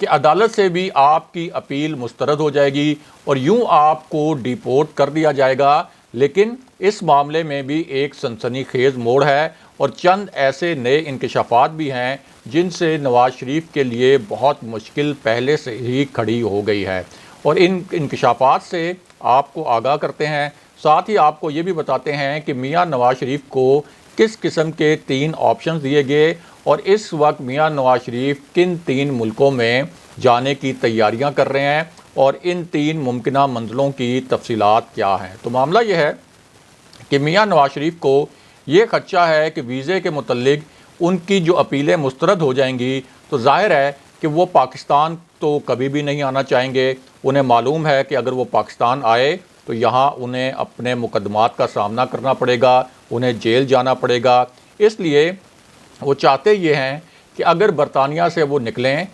کہ عدالت سے بھی آپ کی اپیل مسترد ہو جائے گی اور یوں آپ کو ڈیپورٹ کر دیا جائے گا۔ لیکن اس معاملے میں بھی ایک سنسنی خیز موڑ ہے اور چند ایسے نئے انکشافات بھی ہیں جن سے نواز شریف کے لیے بہت مشکل پہلے سے ہی کھڑی ہو گئی ہے، اور ان انکشافات سے آپ کو آگاہ کرتے ہیں۔ ساتھ ہی آپ کو یہ بھی بتاتے ہیں کہ میاں نواز شریف کو کس قسم کے 3 آپشنز دیے گئے اور اس وقت میاں نواز شریف کن 3 ملکوں میں جانے کی تیاریاں کر رہے ہیں اور ان 3 ممکنہ منزلوں کی تفصیلات کیا ہیں۔ تو معاملہ یہ ہے کہ میاں نواز شریف کو یہ خدشہ ہے کہ ویزے کے متعلق ان کی جو اپیلیں مسترد ہو جائیں گی تو ظاہر ہے کہ وہ پاکستان تو کبھی بھی نہیں آنا چاہیں گے۔ انہیں معلوم ہے کہ اگر وہ پاکستان آئے تو یہاں انہیں اپنے مقدمات کا سامنا کرنا پڑے گا، انہیں جیل جانا پڑے گا۔ اس لیے وہ چاہتے یہ ہیں کہ اگر برطانیہ سے وہ نکلیں،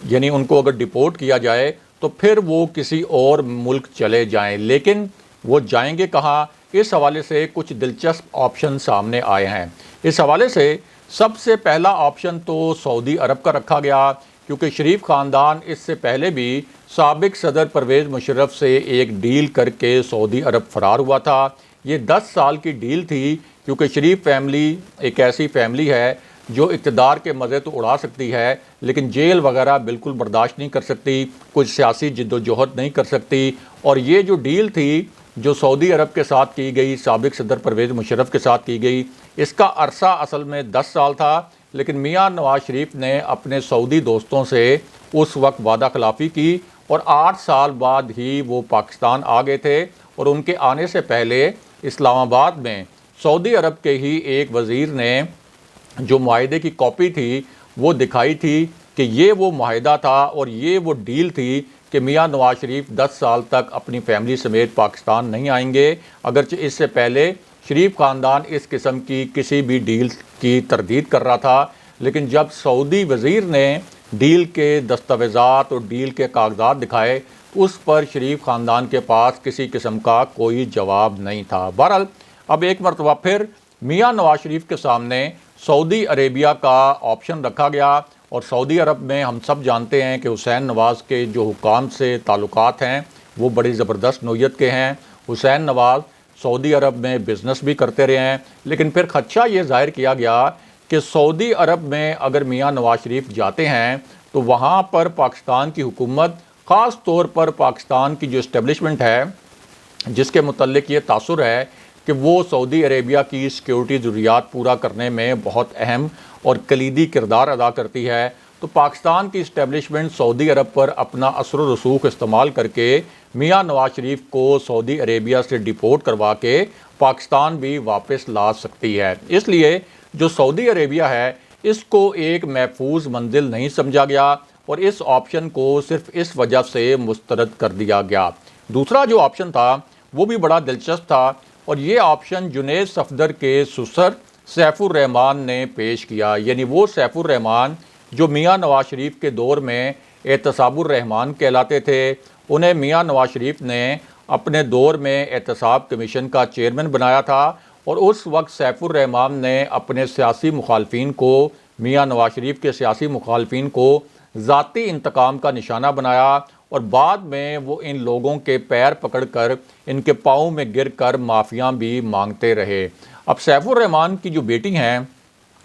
یعنی ان کو اگر ڈیپورٹ کیا جائے تو پھر وہ کسی اور ملک چلے جائیں، لیکن وہ جائیں گے کہاں؟ اس حوالے سے کچھ دلچسپ آپشن سامنے آئے ہیں۔ اس حوالے سے سب سے پہلا آپشن تو سعودی عرب کا رکھا گیا، کیونکہ شریف خاندان اس سے پہلے بھی سابق صدر پرویز مشرف سے ایک ڈیل کر کے سعودی عرب فرار ہوا تھا۔ یہ 10 سال کی ڈیل تھی، کیونکہ شریف فیملی ایک ایسی فیملی ہے جو اقتدار کے مزے تو اڑا سکتی ہے لیکن جیل وغیرہ بالکل برداشت نہیں کر سکتی، کچھ سیاسی جد و جہد نہیں کر سکتی۔ اور یہ جو ڈیل تھی جو سعودی عرب کے ساتھ کی گئی، سابق صدر پرویز مشرف کے ساتھ کی گئی، اس کا عرصہ اصل میں 10 سال تھا، لیکن میاں نواز شریف نے اپنے سعودی دوستوں سے اس وقت وعدہ خلافی کی اور 8 سال بعد ہی وہ پاکستان آ گئے تھے۔ اور ان کے آنے سے پہلے اسلام آباد میں سعودی عرب کے ہی ایک وزیر نے جو معاہدے کی کاپی تھی وہ دکھائی تھی کہ یہ وہ معاہدہ تھا اور یہ وہ ڈیل تھی کہ میاں نواز شریف 10 سال تک اپنی فیملی سمیت پاکستان نہیں آئیں گے، اگرچہ اس سے پہلے شریف خاندان اس قسم کی کسی بھی ڈیل کی تردید کر رہا تھا۔ لیکن جب سعودی وزیر نے ڈیل کے دستاویزات اور ڈیل کے کاغذات دکھائے تو اس پر شریف خاندان کے پاس کسی قسم کا کوئی جواب نہیں تھا۔ بہرحال اب ایک مرتبہ پھر میاں نواز شریف کے سامنے سعودی عربیہ کا آپشن رکھا گیا، اور سعودی عرب میں ہم سب جانتے ہیں کہ حسین نواز کے جو حکام سے تعلقات ہیں وہ بڑی زبردست نوعیت کے ہیں۔ حسین نواز سعودی عرب میں بزنس بھی کرتے رہے ہیں، لیکن پھر خدشہ یہ ظاہر کیا گیا کہ سعودی عرب میں اگر میاں نواز شریف جاتے ہیں تو وہاں پر پاکستان کی حکومت، خاص طور پر پاکستان کی جو اسٹیبلشمنٹ ہے جس کے متعلق یہ تاثر ہے کہ وہ سعودی عربیہ کی سیکیورٹی ضروریات پورا کرنے میں بہت اہم اور کلیدی کردار ادا کرتی ہے، تو پاکستان کی اسٹیبلشمنٹ سعودی عرب پر اپنا اثر و رسوخ استعمال کر کے میاں نواز شریف کو سعودی عربیہ سے ڈیپورٹ کروا کے پاکستان بھی واپس لا سکتی ہے۔ اس لیے جو سعودی عربیہ ہے اس کو ایک محفوظ منزل نہیں سمجھا گیا اور اس آپشن کو صرف اس وجہ سے مسترد کر دیا گیا۔ دوسرا جو آپشن تھا وہ بھی بڑا دلچسپ تھا، اور یہ آپشن جنید صفدر کے سسر سیف الرحمان نے پیش کیا، یعنی وہ سیف الرحمان جو میاں نواز شریف کے دور میں احتساب الرحمان کہلاتے تھے۔ انہیں میاں نواز شریف نے اپنے دور میں احتساب کمیشن کا چیئرمین بنایا تھا، اور اس وقت سیف الرحمان نے اپنے سیاسی مخالفین کو، میاں نواز شریف کے سیاسی مخالفین کو ذاتی انتقام کا نشانہ بنایا، اور بعد میں وہ ان لوگوں کے پیر پکڑ کر ان کے پاؤں میں گر کر معافیاں بھی مانگتے رہے۔ اب سیف الرحمان کی جو بیٹی ہیں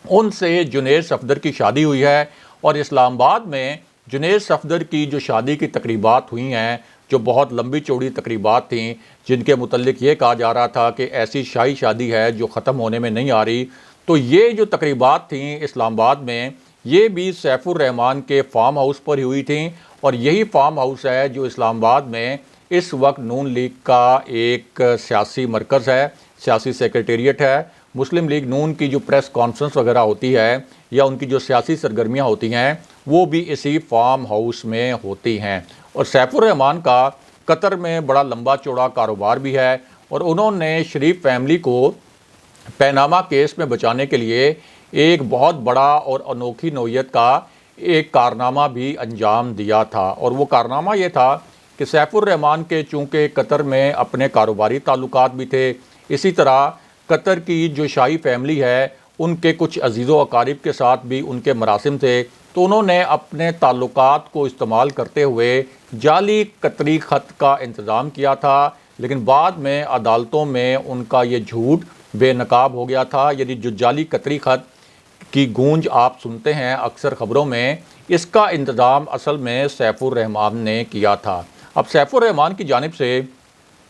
ان سے جنید صفدر کی شادی ہوئی ہے، اور اسلام آباد میں جنید صفدر کی جو شادی کی تقریبات ہوئی ہیں، جو بہت لمبی چوڑی تقریبات تھیں جن کے متعلق یہ کہا جا رہا تھا کہ ایسی شاہی شادی ہے جو ختم ہونے میں نہیں آ رہی، تو یہ جو تقریبات تھیں اسلام آباد میں یہ بھی سیف الرحمان کے فارم ہاؤس پر ہوئی تھیں، اور یہی فارم ہاؤس ہے جو اسلام آباد میں اس وقت نون لیگ کا ایک سیاسی مرکز ہے، سیاسی سیکریٹریٹ ہے۔ مسلم لیگ نون کی جو پریس کانفرنس وغیرہ ہوتی ہے یا ان کی جو سیاسی سرگرمیاں ہوتی ہیں وہ بھی اسی فارم ہاؤس میں ہوتی ہیں۔ اور سیف الرحمان کا قطر میں بڑا لمبا چوڑا کاروبار بھی ہے، اور انہوں نے شریف فیملی کو پیناما کیس میں بچانے کے لیے ایک بہت بڑا اور انوکھی نوعیت کا ایک کارنامہ بھی انجام دیا تھا، اور وہ کارنامہ یہ تھا کہ سیف الرحمان کے چونکہ قطر میں اپنے کاروباری تعلقات بھی تھے، اسی طرح قطر کی جو شاہی فیملی ہے ان کے کچھ عزیز و اقارب کے ساتھ بھی ان کے مراسم تھے، تو انہوں نے اپنے تعلقات کو استعمال کرتے ہوئے جعلی قطری خط کا انتظام کیا تھا، لیکن بعد میں عدالتوں میں ان کا یہ جھوٹ بے نقاب ہو گیا تھا۔ یعنی جو جعلی قطری خط کی گونج آپ سنتے ہیں اکثر خبروں میں، اس کا انتظام اصل میں سیف الرحمان نے کیا تھا۔ اب سیف الرحمان کی جانب سے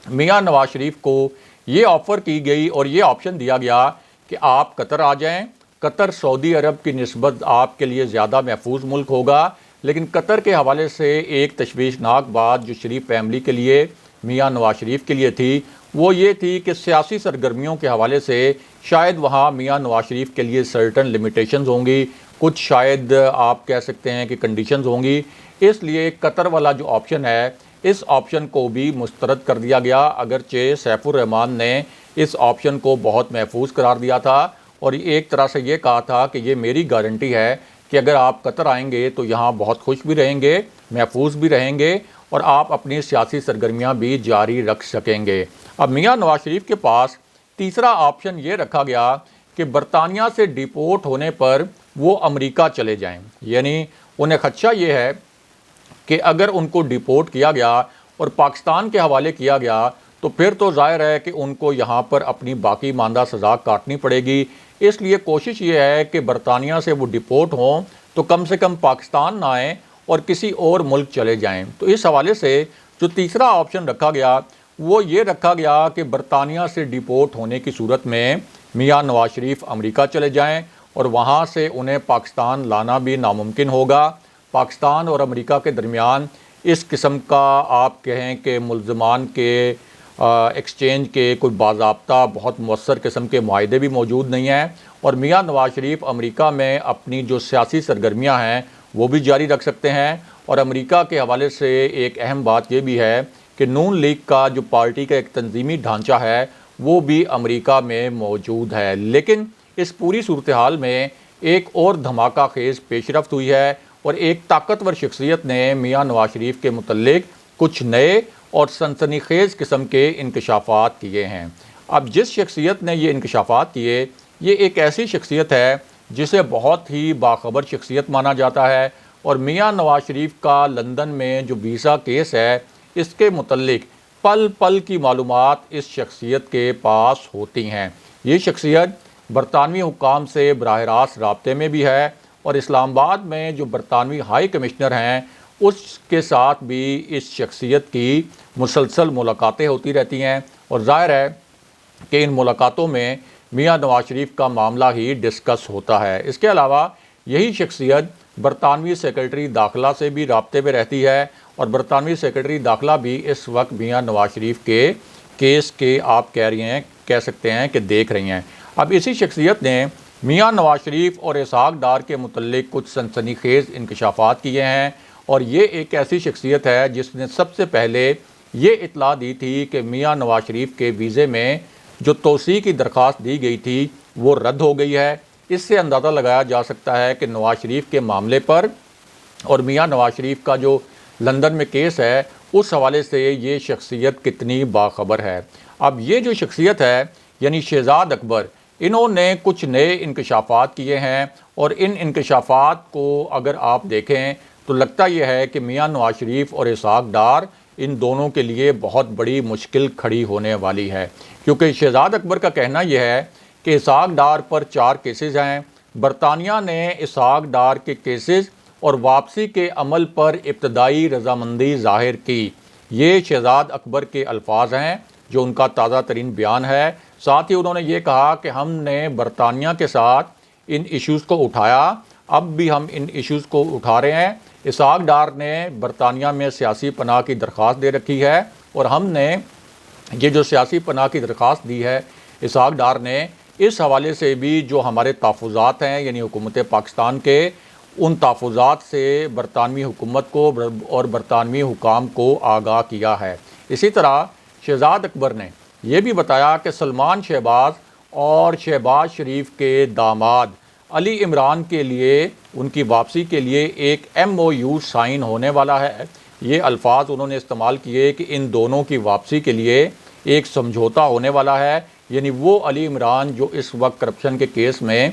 میاں نواز شریف کو یہ آفر کی گئی اور یہ آپشن دیا گیا کہ آپ قطر آ جائیں۔ قطر سعودی عرب کی نسبت آپ کے لیے زیادہ محفوظ ملک ہوگا، لیکن قطر کے حوالے سے ایک تشویشناک بات جو شریف فیملی کے لیے، میاں نواز شریف کے لیے تھی، وہ یہ تھی کہ سیاسی سرگرمیوں کے حوالے سے شاید وہاں میاں نواز شریف کے لیے سرٹن لمیٹیشنز ہوں گی، کچھ شاید آپ کہہ سکتے ہیں کہ کنڈیشنز ہوں گی۔ اس لیے قطر والا جو آپشن ہے، اس آپشن کو بھی مسترد کر دیا گیا، اگرچہ سیف الرحمان نے اس آپشن کو بہت محفوظ قرار دیا تھا اور ایک طرح سے یہ کہا تھا کہ یہ میری گارنٹی ہے کہ اگر آپ قطر آئیں گے تو یہاں بہت خوش بھی رہیں گے، محفوظ بھی رہیں گے اور آپ اپنی سیاسی سرگرمیاں بھی جاری رکھ سکیں گے۔ اب میاں نواز شریف کے پاس تیسرا آپشن یہ رکھا گیا کہ برطانیہ سے ڈیپورٹ ہونے پر وہ امریکہ چلے جائیں۔ یعنی انہیں خدشہ یہ ہے کہ اگر ان کو ڈیپورٹ کیا گیا اور پاکستان کے حوالے کیا گیا تو پھر تو ظاہر ہے کہ ان کو یہاں پر اپنی باقی ماندہ سزا کاٹنی پڑے گی۔ اس لیے کوشش یہ ہے کہ برطانیہ سے وہ ڈیپورٹ ہوں تو کم سے کم پاکستان نہ آئیں اور کسی اور ملک چلے جائیں۔ تو اس حوالے سے جو تیسرا آپشن رکھا گیا وہ یہ رکھا گیا کہ برطانیہ سے ڈیپورٹ ہونے کی صورت میں میاں نواز شریف امریکہ چلے جائیں اور وہاں سے انہیں پاکستان لانا بھی ناممکن ہوگا۔ پاکستان اور امریکہ کے درمیان اس قسم کا آپ کہیں کہ ملزمان کے ایکسچینج کے کوئی باضابطہ بہت مؤثر قسم کے معاہدے بھی موجود نہیں ہیں، اور میاں نواز شریف امریکہ میں اپنی جو سیاسی سرگرمیاں ہیں وہ بھی جاری رکھ سکتے ہیں۔ اور امریکہ کے حوالے سے ایک اہم بات یہ بھی ہے کہ نون لیگ کا جو پارٹی کا ایک تنظیمی ڈھانچہ ہے وہ بھی امریکہ میں موجود ہے۔ لیکن اس پوری صورتحال میں ایک اور دھماکہ خیز پیش رفت ہوئی ہے اور ایک طاقتور شخصیت نے میاں نواز شریف کے متعلق کچھ نئے اور سنسنی خیز قسم کے انکشافات کیے ہیں۔ اب جس شخصیت نے یہ انکشافات کیے، یہ ایک ایسی شخصیت ہے جسے بہت ہی باخبر شخصیت مانا جاتا ہے، اور میاں نواز شریف کا لندن میں جو ویزا کیس ہے اس کے متعلق پل پل کی معلومات اس شخصیت کے پاس ہوتی ہیں۔ یہ شخصیت برطانوی حکام سے براہ راست رابطے میں بھی ہے اور اسلام آباد میں جو برطانوی ہائی کمشنر ہیں اس کے ساتھ بھی اس شخصیت کی مسلسل ملاقاتیں ہوتی رہتی ہیں، اور ظاہر ہے کہ ان ملاقاتوں میں میاں نواز شریف کا معاملہ ہی ڈسکس ہوتا ہے۔ اس کے علاوہ یہی شخصیت برطانوی سیکرٹری داخلہ سے بھی رابطے میں رہتی ہے، اور برطانوی سیکرٹری داخلہ بھی اس وقت میاں نواز شریف کے کیس کے آپ کہہ سکتے ہیں کہ دیکھ رہی ہیں۔ اب اسی شخصیت نے میاں نواز شریف اور اسحاق ڈار کے متعلق کچھ سنسنی خیز انکشافات کیے ہیں، اور یہ ایک ایسی شخصیت ہے جس نے سب سے پہلے یہ اطلاع دی تھی کہ میاں نواز شریف کے ویزے میں جو توسیع کی درخواست دی گئی تھی وہ رد ہو گئی ہے۔ اس سے اندازہ لگایا جا سکتا ہے کہ نواز شریف کے معاملے پر اور میاں نواز شریف کا جو لندن میں کیس ہے اس حوالے سے یہ شخصیت کتنی باخبر ہے۔ اب یہ جو شخصیت ہے یعنی شہزاد اکبر، انہوں نے کچھ نئے انکشافات کیے ہیں، اور ان انکشافات کو اگر آپ دیکھیں تو لگتا یہ ہے کہ میاں نواز شریف اور اسحاق ڈار ان دونوں کے لیے بہت بڑی مشکل کھڑی ہونے والی ہے، کیونکہ شہزاد اکبر کا کہنا یہ ہے کہ اسحاق ڈار پر 4 کیسز ہیں۔ برطانیہ نے اسحاق ڈار کے کیسز اور واپسی کے عمل پر ابتدائی رضامندی ظاہر کی۔ یہ شہزاد اکبر کے الفاظ ہیں جو ان کا تازہ ترین بیان ہے۔ ساتھ ہی انہوں نے یہ کہا کہ ہم نے برطانیہ کے ساتھ ان ایشوز کو اٹھایا، اب بھی ہم ان ایشوز کو اٹھا رہے ہیں۔ اسحاق ڈار نے برطانیہ میں سیاسی پناہ کی درخواست دے رکھی ہے، اور ہم نے یہ جو سیاسی پناہ کی درخواست دی ہے اسحاق ڈار نے، اس حوالے سے بھی جو ہمارے تحفظات ہیں یعنی حکومت پاکستان کے، ان تحفظات سے برطانوی حکومت کو اور برطانوی حکام کو آگاہ کیا ہے۔ اسی طرح شہزاد اکبر نے یہ بھی بتایا کہ سلمان شہباز اور شہباز شریف کے داماد علی عمران کے لیے ان کی واپسی کے لیے ایک MOU سائن ہونے والا ہے۔ یہ الفاظ انہوں نے استعمال کیے کہ ان دونوں کی واپسی کے لیے ایک سمجھوتا ہونے والا ہے، یعنی وہ علی عمران جو اس وقت کرپشن کے کیس میں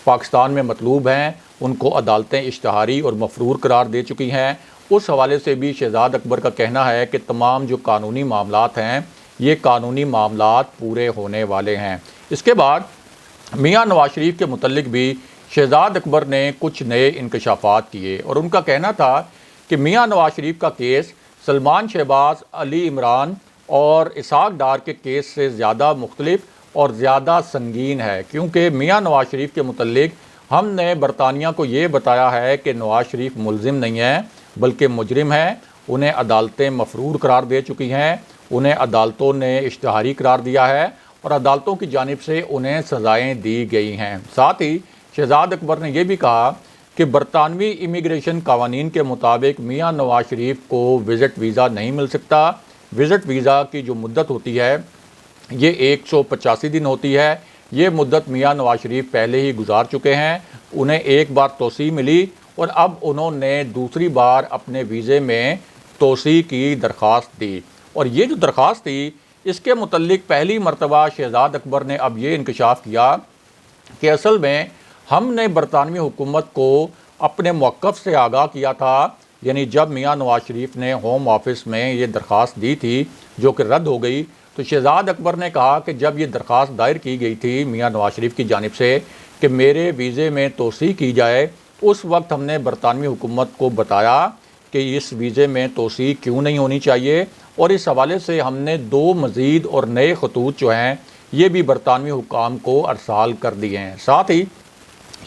پاکستان میں مطلوب ہیں ان کو عدالتیں اشتہاری اور مفرور قرار دے چکی ہیں۔ اس حوالے سے بھی شہزاد اکبر کا کہنا ہے کہ تمام جو قانونی معاملات ہیں یہ قانونی معاملات پورے ہونے والے ہیں۔ اس کے بعد میاں نواز شریف کے متعلق بھی شہزاد اکبر نے کچھ نئے انکشافات کیے اور ان کا کہنا تھا کہ میاں نواز شریف کا کیس سلمان شہباز، علی عمران اور اسحاق ڈار کے کیس سے زیادہ مختلف اور زیادہ سنگین ہے، کیونکہ میاں نواز شریف کے متعلق ہم نے برطانیہ کو یہ بتایا ہے کہ نواز شریف ملزم نہیں ہیں بلکہ مجرم ہیں۔ انہیں عدالتیں مفرور قرار دے چکی ہیں، انہیں عدالتوں نے اشتہاری قرار دیا ہے اور عدالتوں کی جانب سے انہیں سزائیں دی گئی ہیں۔ ساتھ ہی شہزاد اکبر نے یہ بھی کہا کہ برطانوی امیگریشن قوانین کے مطابق میاں نواز شریف کو وزٹ ویزا نہیں مل سکتا۔ وزٹ ویزا کی جو مدت ہوتی ہے یہ 185 دن ہوتی ہے۔ یہ مدت میاں نواز شریف پہلے ہی گزار چکے ہیں، انہیں ایک بار توسیع ملی اور اب انہوں نے دوسری بار اپنے ویزے میں توسیع کی درخواست دی، اور یہ جو درخواست تھی اس کے متعلق پہلی مرتبہ شہزاد اکبر نے اب یہ انکشاف کیا کہ اصل میں ہم نے برطانوی حکومت کو اپنے موقف سے آگاہ کیا تھا، یعنی جب میاں نواز شریف نے ہوم آفس میں یہ درخواست دی تھی جو کہ رد ہو گئی، تو شہزاد اکبر نے کہا کہ جب یہ درخواست دائر کی گئی تھی میاں نواز شریف کی جانب سے کہ میرے ویزے میں توسیع کی جائے، اس وقت ہم نے برطانوی حکومت کو بتایا کہ اس ویزے میں توسیع کیوں نہیں ہونی چاہیے، اور اس حوالے سے ہم نے 2 مزید اور نئے خطوط جو ہیں یہ بھی برطانوی حکام کو ارسال کر دیے ہیں۔ ساتھ ہی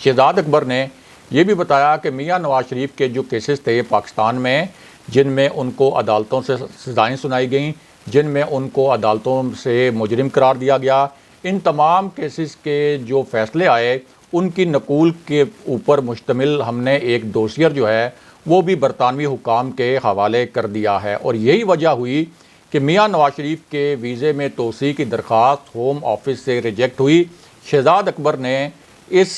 شہزاد اکبر نے یہ بھی بتایا کہ میاں نواز شریف کے جو کیسز تھے پاکستان میں، جن میں ان کو عدالتوں سے سزائیں سنائی گئیں، جن میں ان کو عدالتوں سے مجرم قرار دیا گیا، ان تمام کیسز کے جو فیصلے آئے ان کی نقول کے اوپر مشتمل ہم نے ایک ڈوسیئر جو ہے وہ بھی برطانوی حکام کے حوالے کر دیا ہے، اور یہی وجہ ہوئی کہ میاں نواز شریف کے ویزے میں توسیع کی درخواست ہوم آفس سے ریجیکٹ ہوئی۔ شہزاد اکبر نے اس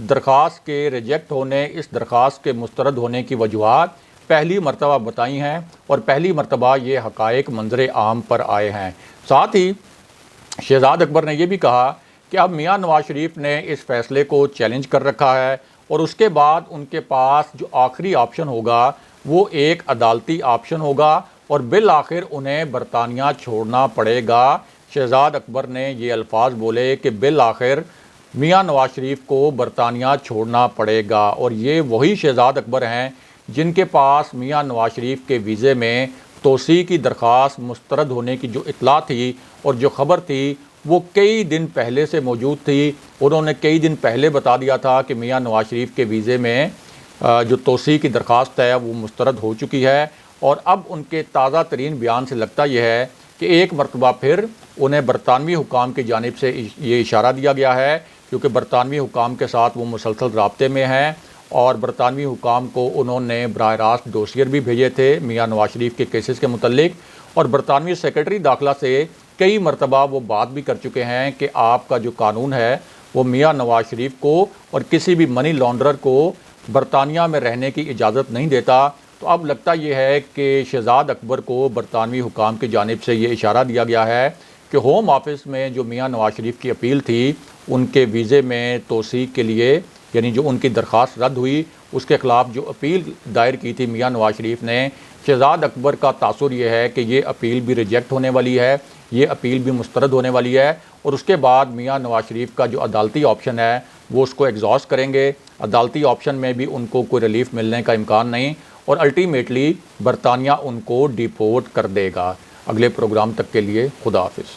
درخواست کے ریجیکٹ ہونے، اس درخواست کے مسترد ہونے کی وجوہات پہلی مرتبہ بتائی ہیں، اور پہلی مرتبہ یہ حقائق منظر عام پر آئے ہیں۔ ساتھ ہی شہزاد اکبر نے یہ بھی کہا کہ اب میاں نواز شریف نے اس فیصلے کو چیلنج کر رکھا ہے، اور اس کے بعد ان کے پاس جو آخری آپشن ہوگا وہ ایک عدالتی آپشن ہوگا، اور بالآخر انہیں برطانیہ چھوڑنا پڑے گا۔ شہزاد اکبر نے یہ الفاظ بولے کہ بالآخر میاں نواز شریف کو برطانیہ چھوڑنا پڑے گا، اور یہ وہی شہزاد اکبر ہیں جن کے پاس میاں نواز شریف کے ویزے میں توسیع کی درخواست مسترد ہونے کی جو اطلاع تھی اور جو خبر تھی وہ کئی دن پہلے سے موجود تھی۔ انہوں نے کئی دن پہلے بتا دیا تھا کہ میاں نواز شریف کے ویزے میں جو توسیع کی درخواست ہے وہ مسترد ہو چکی ہے، اور اب ان کے تازہ ترین بیان سے لگتا یہ ہے کہ ایک مرتبہ پھر انہیں برطانوی حکام کی جانب سے یہ اشارہ دیا گیا ہے، کیونکہ برطانوی حکام کے ساتھ وہ مسلسل رابطے میں ہیں، اور برطانوی حکام کو انہوں نے براہ راست ڈوسیئر بھی بھیجے تھے میاں نواز شریف کے کیسز کے متعلق، اور برطانوی سیکرٹری داخلہ سے کئی مرتبہ وہ بات بھی کر چکے ہیں کہ آپ کا جو قانون ہے وہ میاں نواز شریف کو اور کسی بھی منی لانڈرر کو برطانیہ میں رہنے کی اجازت نہیں دیتا۔ تو اب لگتا یہ ہے کہ شہزاد اکبر کو برطانوی حکام کی جانب سے یہ اشارہ دیا گیا ہے کہ ہوم آفس میں جو میاں نواز شریف کی اپیل تھی ان کے ویزے میں توسیع کے لیے، یعنی جو ان کی درخواست رد ہوئی اس کے خلاف جو اپیل دائر کی تھی میاں نواز شریف نے، شہزاد اکبر کا تاثر یہ ہے کہ یہ اپیل بھی ریجیکٹ ہونے والی ہے، یہ اپیل بھی مسترد ہونے والی ہے، اور اس کے بعد میاں نواز شریف کا جو عدالتی آپشن ہے وہ اس کو ایگزاسٹ کریں گے۔ عدالتی آپشن میں بھی ان کو کوئی ریلیف ملنے کا امکان نہیں، اور الٹیمیٹلی برطانیہ ان کو ڈیپورٹ کر دے گا۔ اگلے پروگرام تک کے لیے خدا حافظ۔